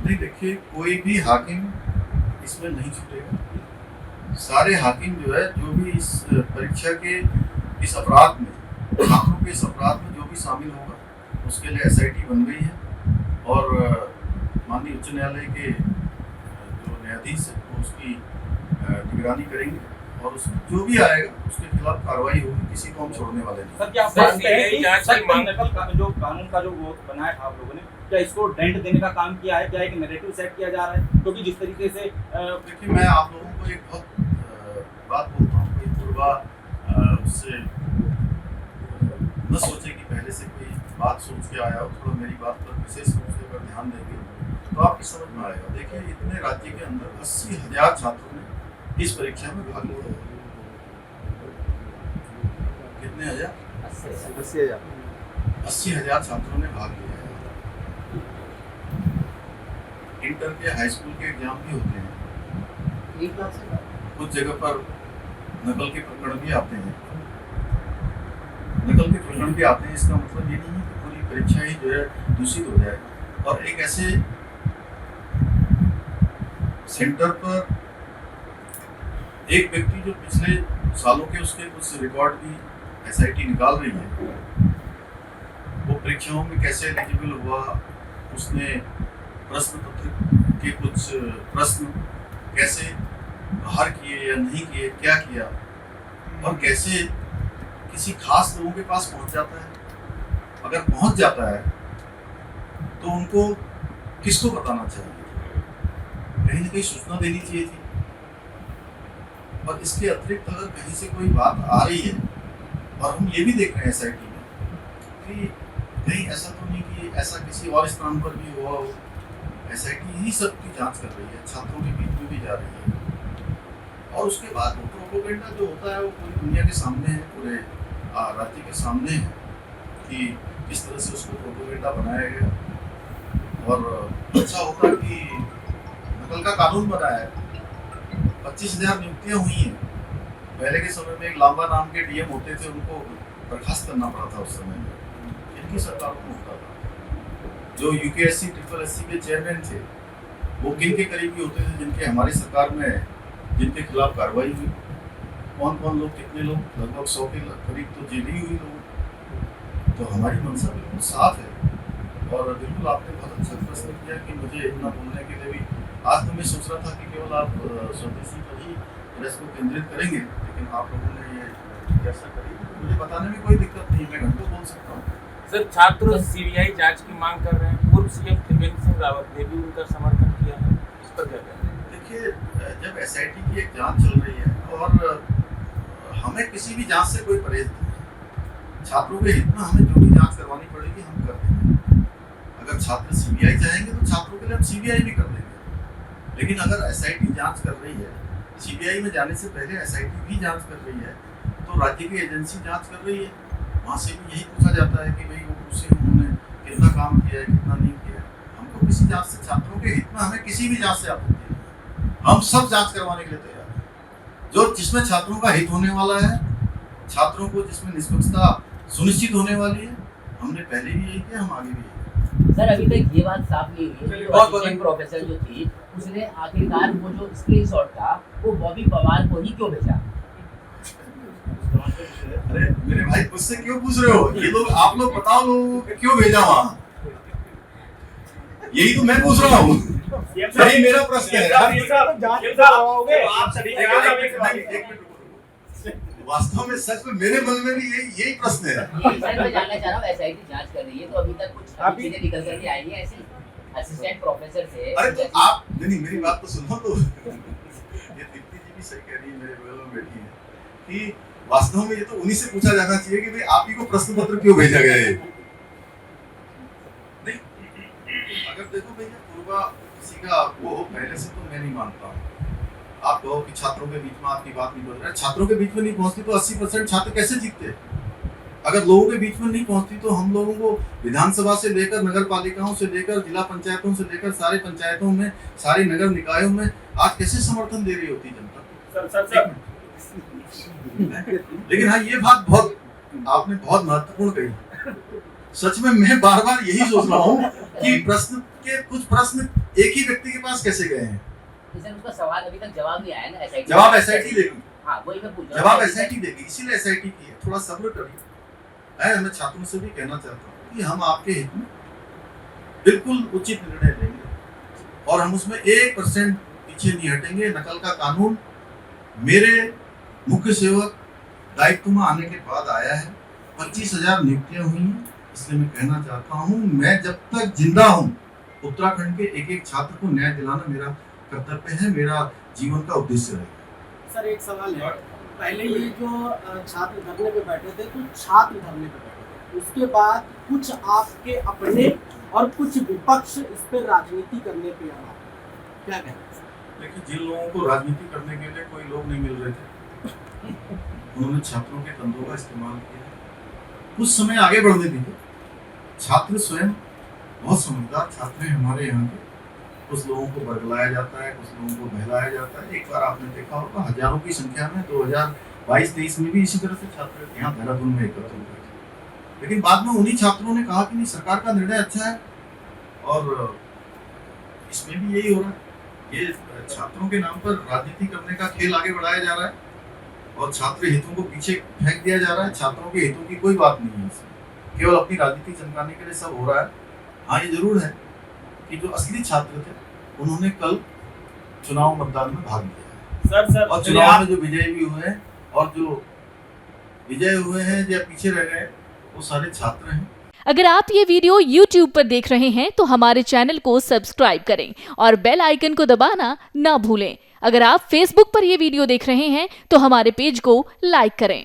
नहीं, देखिए कोई भी हाकिम इसमें नहीं छूटेगा। सारे हाकिम जो है, जो भी इस परीक्षा के इस अपराध में, छात्रों के इस अपराध में जो भी शामिल होगा, उसके लिए एसआईटी बन गई है और माननीय उच्च न्यायालय के जो न्यायाधीश है वो उसकी निगरानी करेंगे और उसमें जो भी आएगा उसके खिलाफ कार्रवाई होगी। किसी को हम छोड़ने वाले नहीं। सर, क्या आप मानते हैं कि नकल का जो कानून का जो वो बनाया था आप लोगों ने, क्या इसको डेंट देने का काम किया है? क्या एक नैरेटिव सेट किया जा रहा है? क्योंकि जिस तरीके से देखिए, मैं आप लोगों को एक बहुत बात बोलता हूँ, कोई पूर्वा उससे न सोचे कि पहले से कोई बात सोच के आया हो। थोड़ा मेरी बात पर विशेष रूप से अगर ध्यान देंगे तो आपकी समझ में आएगा। देखिए, इतने राज्य के अंदर 80,000 छात्रों ने इस परीक्षा में भाग लिया। कितने हजार? 80,000 छात्रों ने भाग लिया है। इंटर के, हाई स्कूल के एग्जाम भी होते हैं, कुछ जगह पर नकल के प्रकरण भी आते हैं। इसका मतलब ये नहीं है कि पूरी परीक्षा ही जो है दूषित हो जाए। और एक ऐसे सेंटर पर एक व्यक्ति जो पिछले सालों के उसके कुछ रिकॉर्ड भी एसआईटी निकाल रही है, वो परीक्षाओं में कैसे एलिजिबल हुआ, उसने प्रश्न पत्र के कुछ प्रश्न कैसे बाहर किए या नहीं किए, क्या किया और कैसे किसी खास लोगों के पास पहुंच जाता है। अगर पहुंच जाता है तो उनको किसको बताना चाहिए? कहीं ना कहीं सूचना देनी चाहिए थी। और इसके अतिरिक्त अगर कहीं से कोई बात आ रही है, और हम ये भी देख रहे हैं एसआईटी में कि कहीं ऐसा तो नहीं कि ऐसा किसी और स्थान पर भी हुआ हो। एसआईटी ही सबकी जांच कर रही है, छात्रों के बीच में भी जा रही है। और उसके बाद वो प्रोपेगेंडा जो होता है वो पूरी दुनिया के सामने है, पूरे राज्य के सामने है कि किस तरह से उसको प्रोपेगेंडा बनाया गया। और अच्छा होता कि नकल का कानून बनाया है, 25,000 नियुक्तियां हुई हैं। पहले के समय में एक लांबा नाम के डीएम होते थे, उनको बर्खास्त करना पड़ा था उस समय में, इनकी सरकारों को होता था। जो यूकेएससी ट्रिपल एससी के चेयरमैन थे, वो किन के करीबी होते थे जिनके हमारी सरकार में जिनके खिलाफ कार्रवाई हुई। कौन कौन लोग, कितने लोग, लगभग 100 के करीब तो जेल ही हुई लोग। तो हमारी मंशा बिल्कुल साफ है। और बिल्कुल आपने बहुत अच्छा प्रश्न किया कि मुझे इतना बोलने के लिए भी। आज तो मैं सोच रहा था कि केवल आप स्वदेशी पर ही प्रेस को केंद्रित करेंगे, लेकिन आप लोगों ने ये कैसा करी, मुझे बताने में कोई दिक्कत नहीं, मैं घंटों बोल सकता हूँ। सर, छात्र सीबीआई जांच की मांग कर रहे हैं। पूर्व सीएम त्रिवेंद्र सिंह रावत ने भी उनका समर्थन किया है, इस पर क्या कहते हैं? देखिए, जब एसआईटी की एक जांच चल रही है और हमें किसी भी जांच से कोई परहेज नहीं है। छात्रों के हित में हमें जो भी जांच करवानी पड़ेगी हम कर देंगे। अगर छात्र सीबीआई चाहेंगे तो छात्रों के लिए हम सीबीआई भी कर देंगे। लेकिन अगर एसआईटी जांच कर रही है, सीबीआई में जाने से पहले एसआईटी भी जांच कर रही है, तो राज्य की एजेंसी जांच कर रही है, वहाँ से भी यही पूछा जाता है कि भाई वो पूछे उन्होंने कितना काम किया है, कितना नहीं किया। हमको किसी जांच से, छात्रों के हित में हमें किसी भी जांच से आपत्ति नहीं। हम सब जांच करवाने के लिए तैयार हैं, जो जिसमें छात्रों का हित होने वाला है, छात्रों को जिसमें निष्पक्षता सुनिश्चित होने वाली है। हमने पहले भी यही किया, हम आगे भी यही। सर, अभी तक ये बात साफ नहीं हुई है कि असिस्टेंट प्रोफेसर जो थी उसने आखिरकार वो जो स्क्रीनशॉट था वो बॉबी पवार को ही क्यों भेजा? अरे मेरे भाई, मुझसे क्यों पूछ रहे हो? ये लोग, आप लोग बताओ लोगों को क्यों भेजा वहाँ? यही तो मैं पूछ रहा हूँ, यही मेरा प्रश्न है। वास्तव में सच में मेरे मन में भी यही प्रश्न है। सर, मैं जानना चाह रहा हूँ, एसआईटी जांच कर रही है तो अभी तक कुछ चीजें निकल कर के आई हैं ऐसी असिस्टेंट प्रोफेसर से? अरे तो आप नहीं, मेरी बात तो सुनो। तो ये दीप्ति जी भी सही कह रही है, मेरे बगल में बैठी है, कि वास्तव में ये तो उन्हीं से पूछा जाना चाहिए कि भाई आप ही को प्रश्न पत्र क्यों भेजा गया है। नहीं, अगर देखो भैया, पूर्वा किसी का वो पहले से तो मैं नहीं मानता हूँ। आप कहो कि छात्रों के बीच में आपकी बात नहीं पहुंच रहा है, छात्रों के बीच में नहीं पहुंचती तो 80% छात्र कैसे जीतते? अगर लोगों के बीच में नहीं पहुंचती तो हम लोगों को विधानसभा से लेकर नगर पालिकाओं से लेकर जिला पंचायतों से लेकर सारे पंचायतों में, सारे नगर निकायों में आज कैसे समर्थन दे रही होती जनता? लेकिन हाँ, ये बात बहुत आपने बहुत महत्वपूर्ण कही। सच में मैं बार बार यही सोच रहा हूँ कि प्रश्न आपके कुछ प्रश्न एक ही व्यक्ति के पास कैसे गए हैं? सर उसका सवाल अभी तक जवाब नहीं आया ना, एसआईटी जवाब एसआईटी देगी। हाँ वही मैं पूछ रहा हूँ। जवाब एसआईटी देगी, इसीलिए एसआईटी की है। थोड़ा सब्र करिए। मैं छात्रों से भी कहना चाहता हूँ कि हम आपके हित में बिल्कुल उचित निर्णय लेंगे और हम उसमें 1% पीछे नहीं हटेंगे। नकल का कानून मेरे मुख्य सेवक दायित्व में आने के बाद आया है। 25,000 नियुक्तियां हुई हैं, इसलिए मैं कहना चाहता हूँ मैं जब तक जिंदा हूँ उत्तराखंड के एक एक छात्र को न्याय दिलाना मेरा कर्तव्य है, मेरा जीवन का उद्देश्य रहेगा। सर एक सवाल है, पहले ये जो छात्र धरने पे बैठे थे तो छात्र धरने पे बैठे थे, उसके बाद कुछ आपके अपने और कुछ विपक्ष इस पर राजनीति करने पे आया, क्या कहना है? देखिए जिन लोगों को राजनीति करने के लिए कोई लोग नहीं मिल रहे थे उन्होंने छात्रों के कंधों का इस्तेमाल किया। कुछ समय आगे बढ़ने दीजिए। छात्र स्वयं बहुत समझदार छात्र हैं हमारे यहाँ के। कुछ लोगों को बरगलाया जाता है, कुछ लोगों को बहलाया जाता है। एक बार आपने देखा होगा हजारों की संख्या में 2022-23 में भी इसी तरह से छात्र यहाँ देहरादून में एकत्र हुए थे। लेकिन बाद में उन्हीं छात्रों ने कहा कि नहीं सरकार का निर्णय अच्छा है और इसमें भी यही हो रहा है। ये छात्रों के नाम पर राजनीति करने का खेल आगे बढ़ाया जा रहा है और छात्र हितों को पीछे फेंक दिया जा रहा है। छात्रों के हितों की कोई बात नहीं है इसमें, केवल अपनी राजनीति चमकाने के लिए सब हो रहा है। हाँ ये जरूर है कि जो असली छात्र थे उन्होंने कल चुनाव मतदान में भाग लिया है और चुनाव में जो विजयी भी हुए हैं और जो विजय हुए हैं या पीछे रह गए वो सारे छात्र हैं। अगर आप ये वीडियो YouTube पर देख रहे हैं तो हमारे चैनल को सब्सक्राइब करें और बेल आइकन को दबाना ना भूलें। अगर आप Facebook पर ये वीडियो देख रहे हैं तो हमारे पेज को लाइक करें।